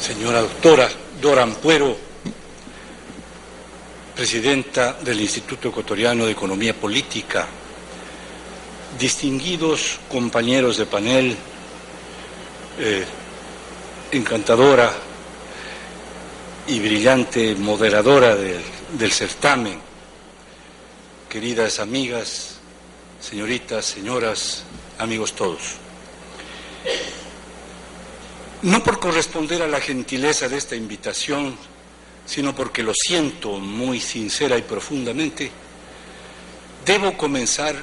señora doctora Dora Ampuero, presidenta del Instituto Ecuatoriano de Economía Política, distinguidos compañeros de panel, encantadora y brillante moderadora del certamen, queridas amigas, señoritas, señoras, amigos todos. No por corresponder a la gentileza de esta invitación, sino porque lo siento muy sincera y profundamente, debo comenzar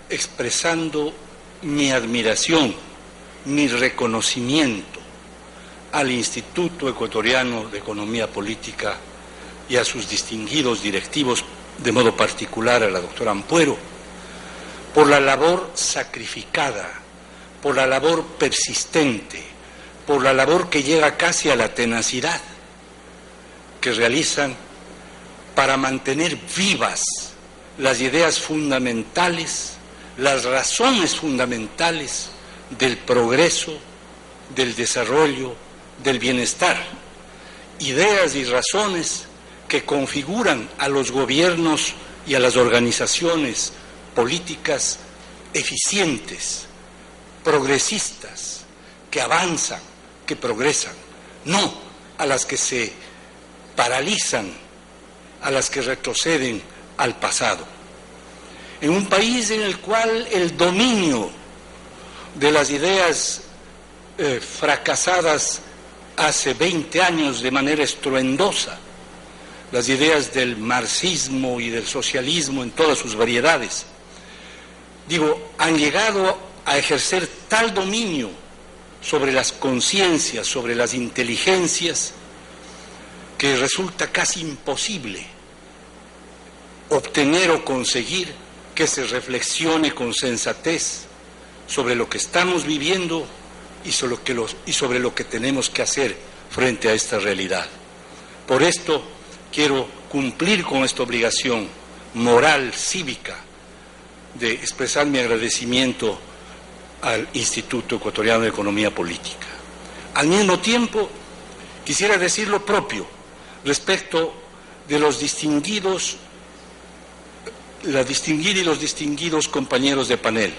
expresando mi admiración, mi reconocimiento al Instituto Ecuatoriano de Economía Política y a sus distinguidos directivos, de modo particular a la doctora Ampuero, por la labor sacrificada, por la labor persistente, por la labor que llega casi a la tenacidad que realizan para mantener vivas las ideas fundamentales, las razones fundamentales del progreso, del desarrollo, del bienestar, ideas y razones que configuran a los gobiernos y a las organizaciones políticas eficientes, progresistas, que avanzan, que progresan, no a las que se paralizan, a las que retroceden al pasado. En un país en el cual el dominio de las ideas fracasadas hace 20 años de manera estruendosa, las ideas del marxismo y del socialismo en todas sus variedades, han llegado a ejercer tal dominio sobre las conciencias, sobre las inteligencias, que resulta casi imposible obtener o conseguir que se reflexione con sensatez sobre lo que estamos viviendo y sobre lo que tenemos que hacer frente a esta realidad. Por esto quiero cumplir con esta obligación moral, cívica, de expresar mi agradecimiento al Instituto Ecuatoriano de Economía Política. Al mismo tiempo, quisiera decir lo propio respecto de los distinguidos, la distinguida y los distinguidos compañeros de panel,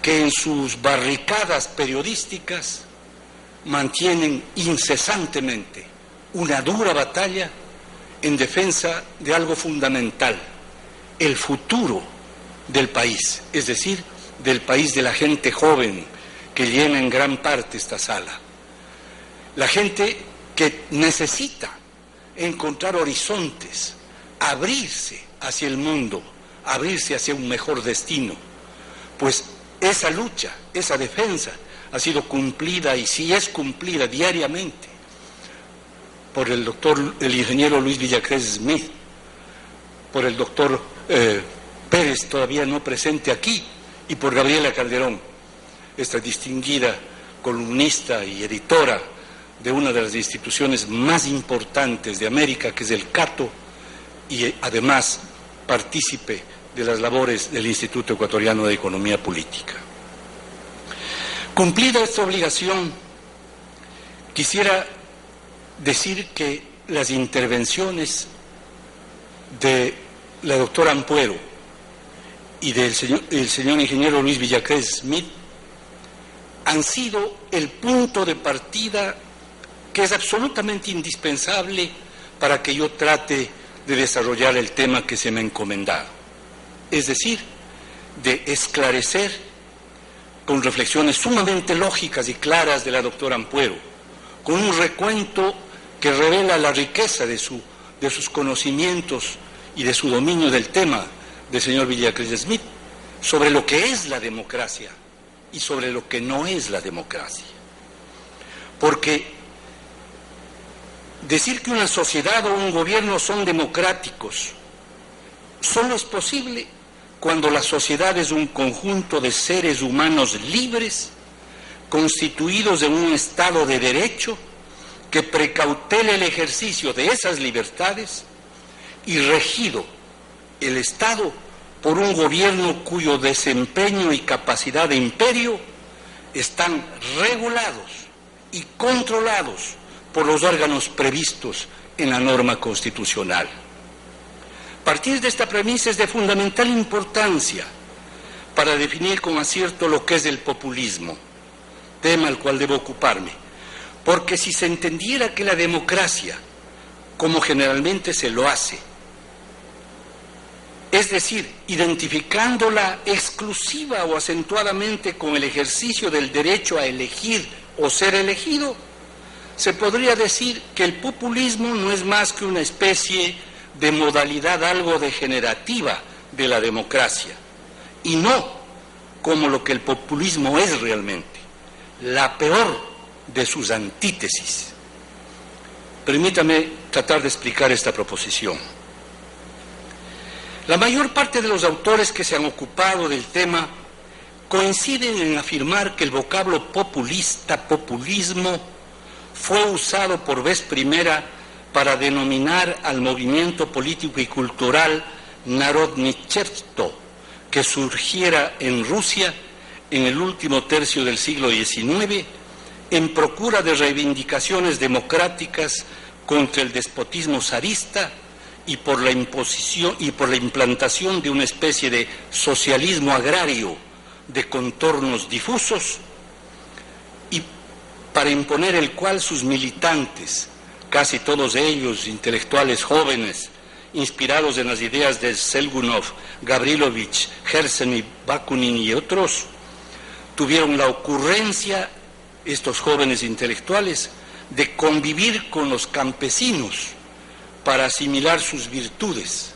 que en sus barricadas periodísticas mantienen incesantemente una dura batalla en defensa de algo fundamental, el futuro del país, es decir, del país de la gente joven que llena en gran parte esta sala. La gente que necesita encontrar horizontes, abrirse hacia el mundo, abrirse hacia un mejor destino, pues esa lucha, esa defensa ha sido cumplida, y si es cumplida diariamente, por el ingeniero Luis Villacrés Smith, por el doctor Pérez, todavía no presente aquí, y por Gabriela Calderón, esta distinguida columnista y editora de una de las instituciones más importantes de América, que es el Cato, y además partícipe de las labores del Instituto Ecuatoriano de Economía Política. Cumplida esta obligación, quisiera decir que las intervenciones de la doctora Ampuero y del señor ingeniero Luis Villacrés Smith han sido el punto de partida que es absolutamente indispensable para que yo trate de desarrollar el tema que se me ha encomendado, es decir, de esclarecer con reflexiones sumamente lógicas y claras de la doctora Ampuero, con un recuento que revela la riqueza de sus conocimientos y de su dominio del tema del señor Villacrés Smith, sobre lo que es la democracia y sobre lo que no es la democracia. Porque decir que una sociedad o un gobierno son democráticos solo es posible cuando la sociedad es un conjunto de seres humanos libres, constituidos en un Estado de derecho que precautele el ejercicio de esas libertades, y regido el Estado por un gobierno cuyo desempeño y capacidad de imperio están regulados y controlados por los órganos previstos en la norma constitucional. Partir de esta premisa es de fundamental importancia para definir con acierto lo que es el populismo, tema al cual debo ocuparme, porque si se entendiera que la democracia, como generalmente se lo hace, es decir, identificándola exclusiva o acentuadamente con el ejercicio del derecho a elegir o ser elegido, se podría decir que el populismo no es más que una especie de modalidad algo degenerativa de la democracia, y no como lo que el populismo es realmente, la peor de sus antítesis. Permítame tratar de explicar esta proposición. La mayor parte de los autores que se han ocupado del tema coinciden en afirmar que el vocablo populista, populismo, fue usado por vez primera para denominar al movimiento político y cultural Narodnichevstvo, que surgiera en Rusia en el último tercio del siglo XIX en procura de reivindicaciones democráticas contra el despotismo zarista y por la imposición y por la implantación de una especie de socialismo agrario de contornos difusos, y para imponer el cual sus militantes, casi todos ellos intelectuales jóvenes, inspirados en las ideas de Selgunov, Gavrilovich, Herzen, Bakunin y otros, tuvieron la ocurrencia, estos jóvenes intelectuales, de convivir con los campesinos para asimilar sus virtudes,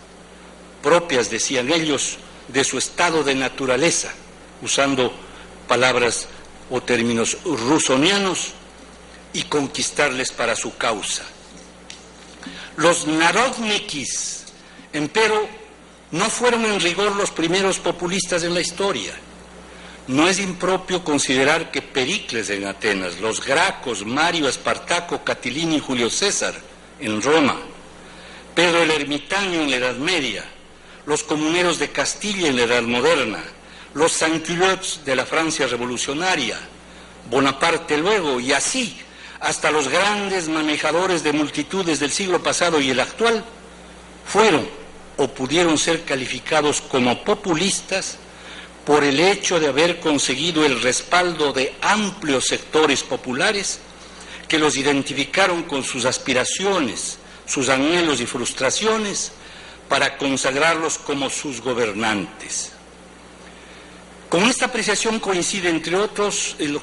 propias, decían ellos, de su estado de naturaleza, usando palabras o términos rusonianos, y conquistarles para su causa. Los narodnikis, empero, no fueron en rigor los primeros populistas en la historia. No es impropio considerar que Pericles en Atenas, los Gracos, Mario, Espartaco, Catilino y Julio César en Roma, Pedro el Ermitaño en la Edad Media, los comuneros de Castilla en la Edad Moderna, los sans-culottes de la Francia revolucionaria, Bonaparte luego, y así hasta los grandes manejadores de multitudes del siglo pasado y el actual, fueron o pudieron ser calificados como populistas por el hecho de haber conseguido el respaldo de amplios sectores populares que los identificaron con sus aspiraciones, sus anhelos y frustraciones para consagrarlos como sus gobernantes. Con esta apreciación coincide, entre otros, el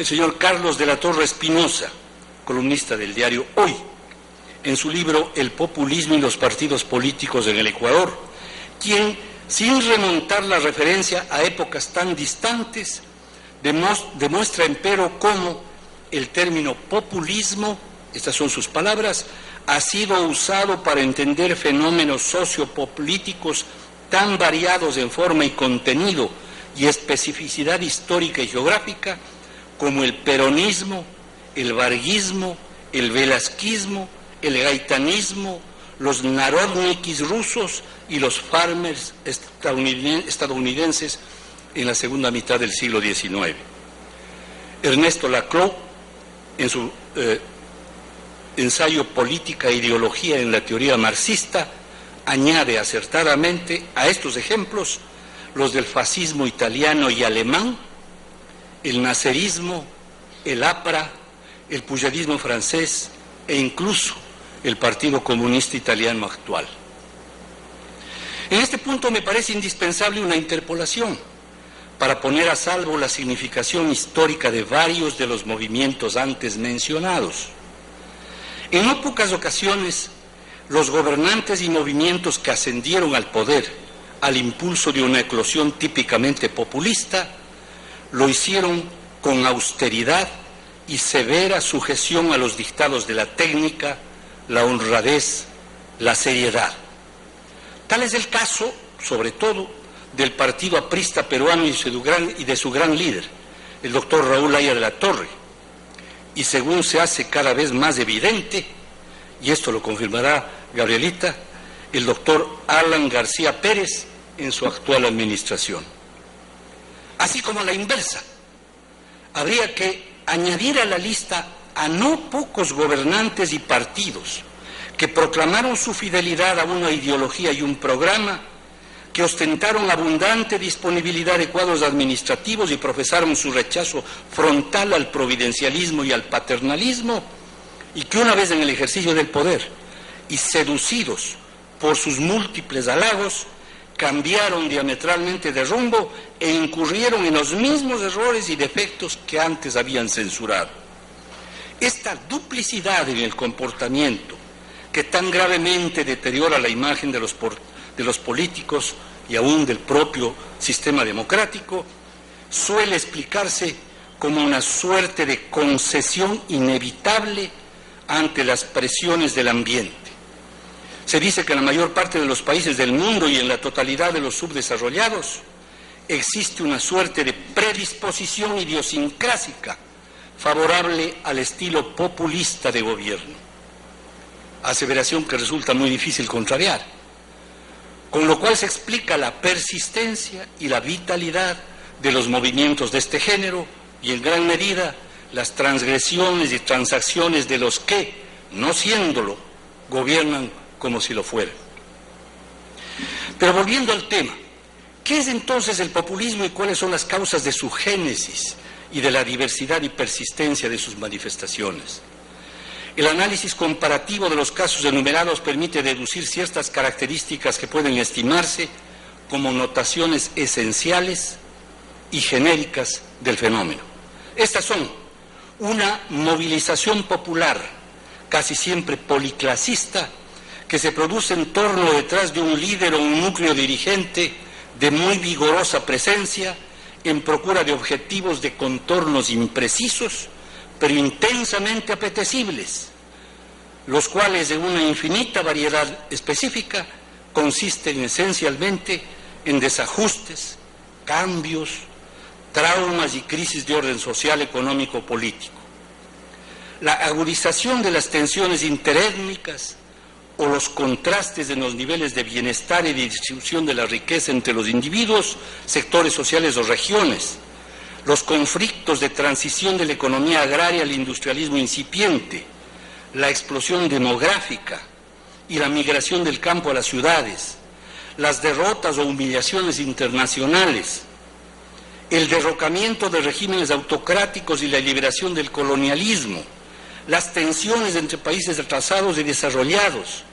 señor Carlos de la Torre Espinosa, columnista del diario Hoy, en su libro El populismo y los partidos políticos en el Ecuador, quien, sin remontar la referencia a épocas tan distantes, demuestra empero cómo el término populismo, estas son sus palabras, ha sido usado para entender fenómenos sociopolíticos tan variados en forma y contenido y especificidad histórica y geográfica como el peronismo, el varguismo, el velasquismo, el gaitanismo, los narodnikis rusos y los farmers estadounidenses en la segunda mitad del siglo XIX. Ernesto Laclau, en su ensayo Política e Ideología en la Teoría Marxista, añade acertadamente a estos ejemplos los del fascismo italiano y alemán, el nacerismo, el APRA, el pugilismo francés e incluso el Partido Comunista Italiano actual. En este punto me parece indispensable una interpolación para poner a salvo la significación histórica de varios de los movimientos antes mencionados. En no pocas ocasiones, los gobernantes y movimientos que ascendieron al poder al impulso de una eclosión típicamente populista, lo hicieron con austeridad y severa sujeción a los dictados de la técnica, la honradez, la seriedad. Tal es el caso, sobre todo, del Partido Aprista Peruano y de su gran líder, el doctor Raúl Aya de la Torre, y según se hace cada vez más evidente, y esto lo confirmará Gabrielita, el doctor Alan García Pérez en su actual administración. Así como a la inversa, habría que añadir a la lista a no pocos gobernantes y partidos que proclamaron su fidelidad a una ideología y un programa, que ostentaron abundante disponibilidad de cuadros administrativos y profesaron su rechazo frontal al providencialismo y al paternalismo, y que una vez en el ejercicio del poder y seducidos por sus múltiples halagos, cambiaron diametralmente de rumbo e incurrieron en los mismos errores y defectos que antes habían censurado. Esta duplicidad en el comportamiento, que tan gravemente deteriora la imagen de los políticos y aún del propio sistema democrático, suele explicarse como una suerte de concesión inevitable ante las presiones del ambiente. Se dice que en la mayor parte de los países del mundo y en la totalidad de los subdesarrollados existe una suerte de predisposición idiosincrásica favorable al estilo populista de gobierno, aseveración que resulta muy difícil contrariar, con lo cual se explica la persistencia y la vitalidad de los movimientos de este género y en gran medida las transgresiones y transacciones de los que, no siéndolo, gobiernan como si lo fueran. Pero volviendo al tema, ¿qué es entonces el populismo y cuáles son las causas de su génesis y de la diversidad y persistencia de sus manifestaciones? El análisis comparativo de los casos enumerados permite deducir ciertas características que pueden estimarse como notaciones esenciales y genéricas del fenómeno. Estas son una movilización popular, casi siempre policlasista, que se produce en torno detrás de un líder o un núcleo dirigente de muy vigorosa presencia en procura de objetivos de contornos imprecisos, pero intensamente apetecibles, los cuales en una infinita variedad específica consisten esencialmente en desajustes, cambios, traumas y crisis de orden social, económico, político. La agudización de las tensiones interétnicas o los contrastes en los niveles de bienestar y de distribución de la riqueza entre los individuos, sectores sociales o regiones, los conflictos de transición de la economía agraria al industrialismo incipiente, la explosión demográfica y la migración del campo a las ciudades, las derrotas o humillaciones internacionales, el derrocamiento de regímenes autocráticos y la liberación del colonialismo, las tensiones entre países atrasados y desarrollados,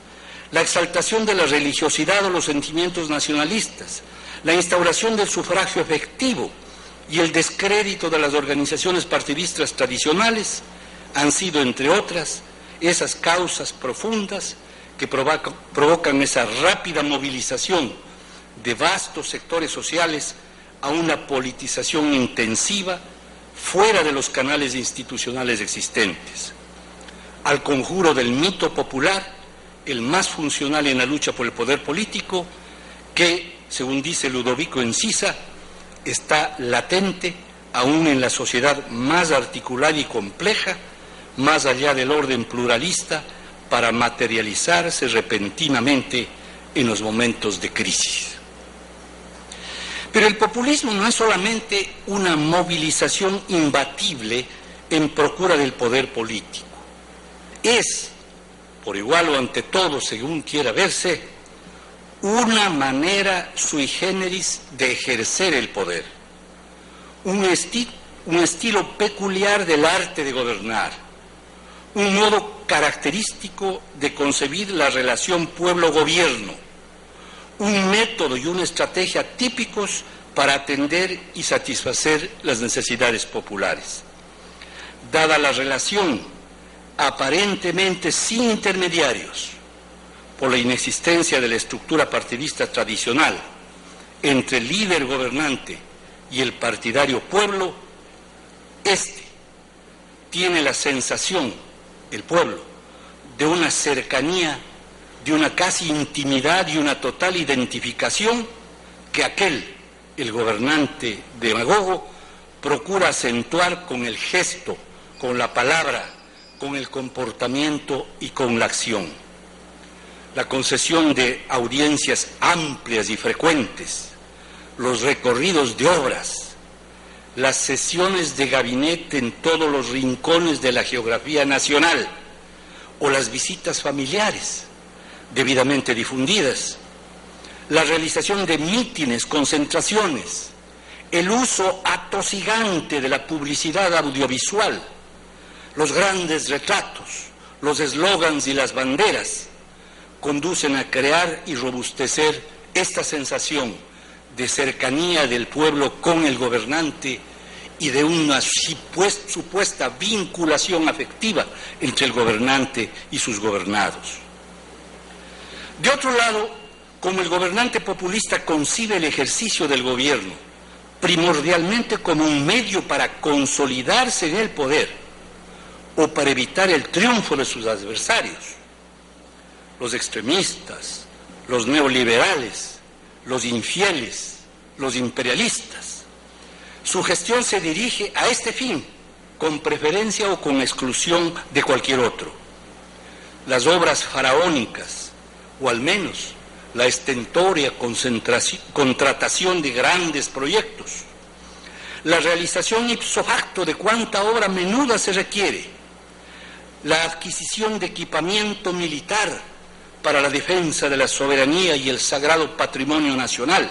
la exaltación de la religiosidad o los sentimientos nacionalistas, la instauración del sufragio efectivo y el descrédito de las organizaciones partidistas tradicionales han sido, entre otras, esas causas profundas que provocan esa rápida movilización de vastos sectores sociales a una politización intensiva fuera de los canales institucionales existentes. Al conjuro del mito popular, el más funcional en la lucha por el poder político, que, según dice Ludovico Encisa, está latente aún en la sociedad más articulada y compleja, más allá del orden pluralista, para materializarse repentinamente en los momentos de crisis. Pero el populismo no es solamente una movilización imbatible en procura del poder político. Es, por igual o ante todo, según quiera verse, una manera sui generis de ejercer el poder, un estilo peculiar del arte de gobernar, un modo característico de concebir la relación pueblo-gobierno, un método y una estrategia típicos para atender y satisfacer las necesidades populares. Dada la relación aparentemente sin intermediarios, por la inexistencia de la estructura partidista tradicional entre el líder gobernante y el partidario pueblo, este tiene la sensación, el pueblo, de una cercanía, de una casi intimidad y una total identificación que aquel, el gobernante demagogo, procura acentuar con el gesto, con la palabra, con el comportamiento y con la acción. La concesión de audiencias amplias y frecuentes, los recorridos de obras, las sesiones de gabinete en todos los rincones de la geografía nacional o las visitas familiares debidamente difundidas, la realización de mítines, concentraciones, el uso atosigante de la publicidad audiovisual, los grandes retratos, los eslogans y las banderas conducen a crear y robustecer esta sensación de cercanía del pueblo con el gobernante y de una supuesta vinculación afectiva entre el gobernante y sus gobernados. De otro lado, como el gobernante populista concibe el ejercicio del gobierno primordialmente como un medio para consolidarse en el poder o para evitar el triunfo de sus adversarios, los extremistas, los neoliberales, los infieles, los imperialistas, su gestión se dirige a este fin, con preferencia o con exclusión de cualquier otro. Las obras faraónicas, o al menos la estentórea contratación de grandes proyectos, la realización ipso facto de cuánta obra menuda se requiere, la adquisición de equipamiento militar para la defensa de la soberanía y el sagrado patrimonio nacional,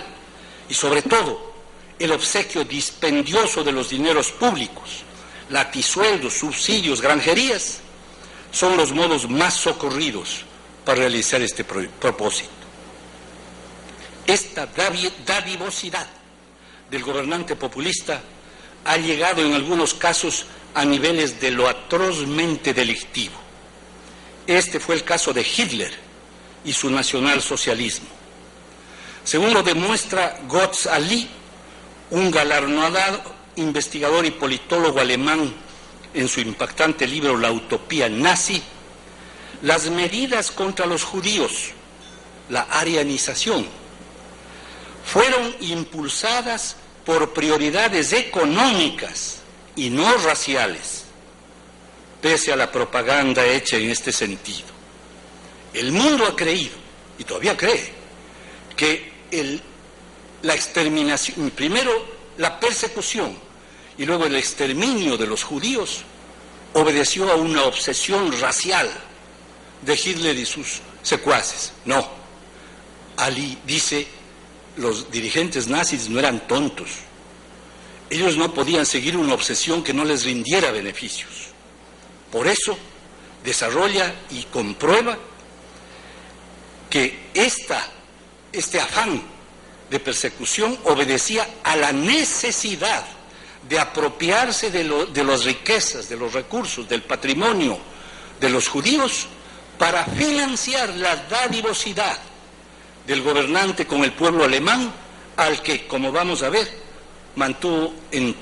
y sobre todo el obsequio dispendioso de los dineros públicos, latisueldos, subsidios, granjerías, son los modos más socorridos para realizar este propósito. Esta dadivosidad del gobernante populista ha llegado en algunos casos a niveles de lo atrozmente delictivo. Este fue el caso de Hitler y su nacionalsocialismo. Según lo demuestra Götz Ali, un galardonado investigador y politólogo alemán en su impactante libro La utopía nazi, las medidas contra los judíos, la arianización, fueron impulsadas por prioridades económicas y no raciales, pese a la propaganda hecha en este sentido. El mundo ha creído, y todavía cree, que la exterminación, primero la persecución y luego el exterminio de los judíos, obedeció a una obsesión racial de Hitler y sus secuaces. No, Ali dice, los dirigentes nazis no eran tontos. Ellos no podían seguir una obsesión que no les rindiera beneficios. Por eso desarrolla y comprueba que este afán de persecución obedecía a la necesidad de apropiarse de las riquezas, de los recursos, del patrimonio de los judíos para financiar la dadivosidad del gobernante con el pueblo alemán, al que, como vamos a ver, mantuvo en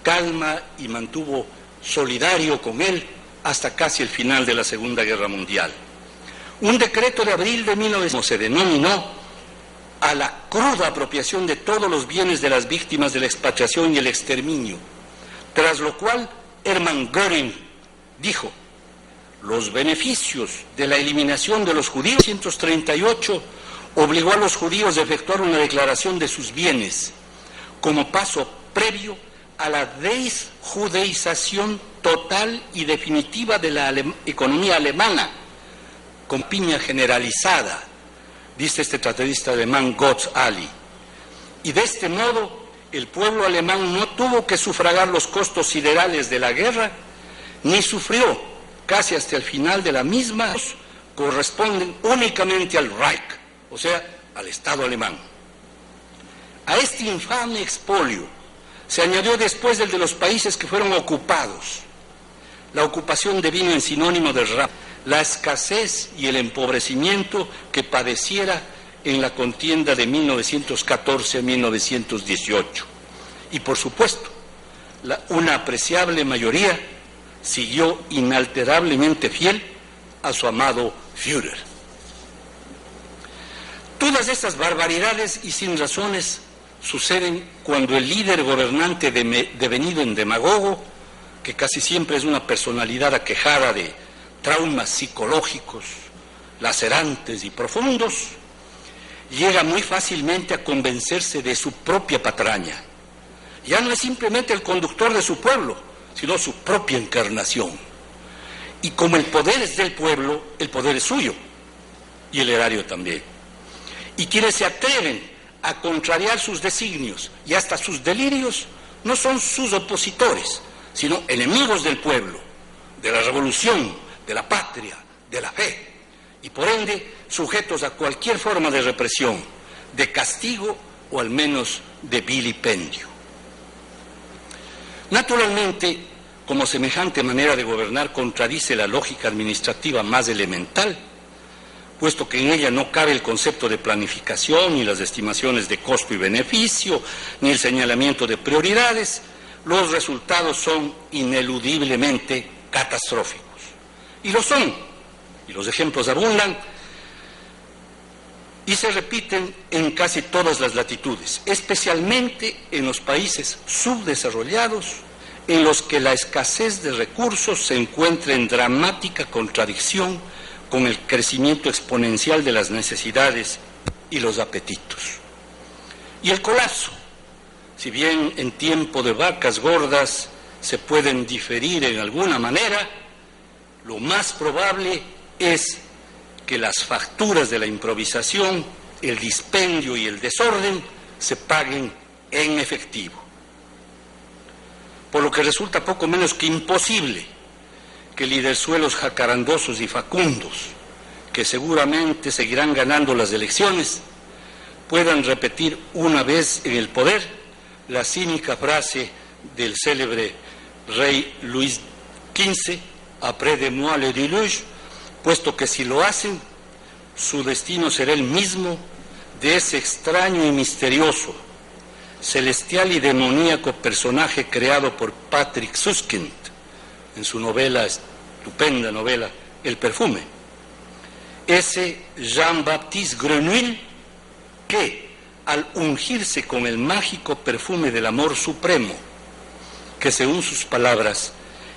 calma y mantuvo solidario con él hasta casi el final de la Segunda Guerra Mundial. Un decreto de abril de 1900 se denominó a la cruda apropiación de todos los bienes de las víctimas de la expatriación y el exterminio, tras lo cual Hermann Göring dijo: los beneficios de la eliminación de los judíos en 1938 obligó a los judíos a efectuar una declaración de sus bienes como paso previo a la desjudeización total y definitiva de la economía alemana, con piña generalizada, dice este tratadista alemán Götz Ali. Y de este modo el pueblo alemán no tuvo que sufragar los costos siderales de la guerra, ni sufrió, casi hasta el final de la misma, corresponden únicamente al Reich, o sea, al Estado alemán. A este infame expolio se añadió después el de los países que fueron ocupados. La ocupación devino en sinónimo de la escasez y el empobrecimiento que padeciera en la contienda de 1914 a 1918. Y por supuesto, una apreciable mayoría siguió inalterablemente fiel a su amado Führer. Todas estas barbaridades y sin razones suceden cuando el líder gobernante devenido en demagogo, que casi siempre es una personalidad aquejada de traumas psicológicos lacerantes y profundos, llega muy fácilmente a convencerse de su propia patraña ya no es simplemente el conductor de su pueblo, sino su propia encarnación. Y como el poder es del pueblo, el poder es suyo, y el erario también. Y quienes se atreven a contrariar sus designios y hasta sus delirios, no son sus opositores, sino enemigos del pueblo, de la revolución, de la patria, de la fe, y por ende sujetos a cualquier forma de represión, de castigo o al menos de vilipendio. Naturalmente, como semejante manera de gobernar contradice la lógica administrativa más elemental, puesto que en ella no cabe el concepto de planificación, ni las estimaciones de costo y beneficio, ni el señalamiento de prioridades, los resultados son ineludiblemente catastróficos. Y lo son, y los ejemplos abundan, y se repiten en casi todas las latitudes, especialmente en los países subdesarrollados, en los que la escasez de recursos se encuentra en dramática contradicción con el crecimiento exponencial de las necesidades y los apetitos. Y el colapso, si bien en tiempo de vacas gordas se pueden diferir en alguna manera, lo más probable es que las facturas de la improvisación, el dispendio y el desorden se paguen en efectivo. Por lo que resulta poco menos que imposible que liderzuelos jacarandosos y facundos, que seguramente seguirán ganando las elecciones, puedan repetir una vez en el poder la cínica frase del célebre rey Luis XV, après de moi le déluge, puesto que si lo hacen, su destino será el mismo de ese extraño y misterioso, celestial y demoníaco personaje creado por Patrick Suskind en su novela, estupenda novela, El perfume. Ese Jean-Baptiste Grenouille que, al ungirse con el mágico perfume del amor supremo, que según sus palabras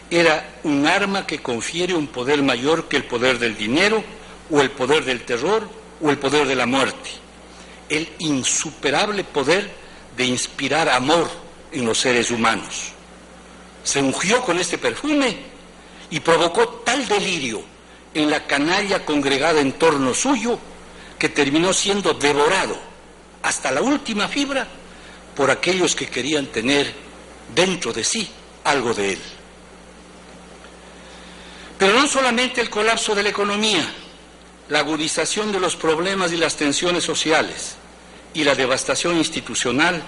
era un arma que confiere un poder mayor que el poder del dinero, o el poder del terror, o el poder de la muerte, el insuperable poder de inspirar amor en los seres humanos. Se ungió con este perfume y provocó tal delirio en la canalla congregada en torno suyo que terminó siendo devorado hasta la última fibra por aquellos que querían tener dentro de sí algo de él. Pero no solamente el colapso de la economía, la agudización de los problemas y las tensiones sociales y la devastación institucional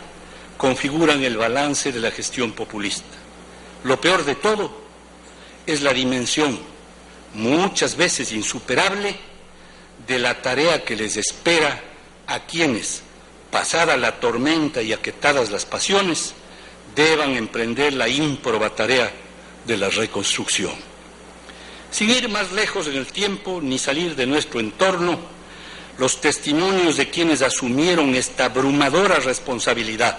configuran el balance de la gestión populista. Lo peor de todo es la dimensión, muchas veces insuperable, de la tarea que les espera a quienes, pasada la tormenta y aquietadas las pasiones, deban emprender la ímproba tarea de la reconstrucción. Sin ir más lejos en el tiempo ni salir de nuestro entorno, los testimonios de quienes asumieron esta abrumadora responsabilidad,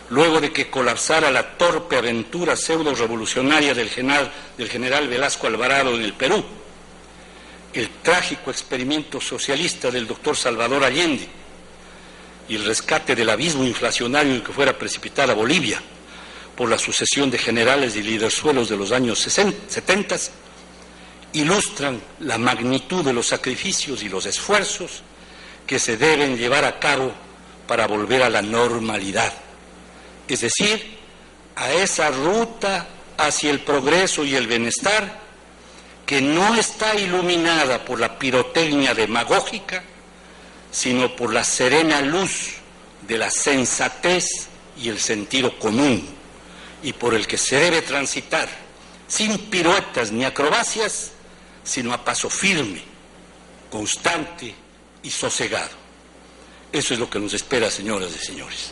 luego de que colapsara la torpe aventura pseudo-revolucionaria del general Velasco Alvarado en el Perú, el trágico experimento socialista del doctor Salvador Allende y el rescate del abismo inflacionario en que fuera precipitada Bolivia por la sucesión de generales y liderzuelos de los años 70, ilustran la magnitud de los sacrificios y los esfuerzos que se deben llevar a cabo para volver a la normalidad, es decir, a esa ruta hacia el progreso y el bienestar que no está iluminada por la pirotecnia demagógica, sino por la serena luz de la sensatez y el sentido común, y por el que se debe transitar sin piruetas ni acrobacias, sino a paso firme, constante y sosegado. Eso es lo que nos espera, señoras y señores.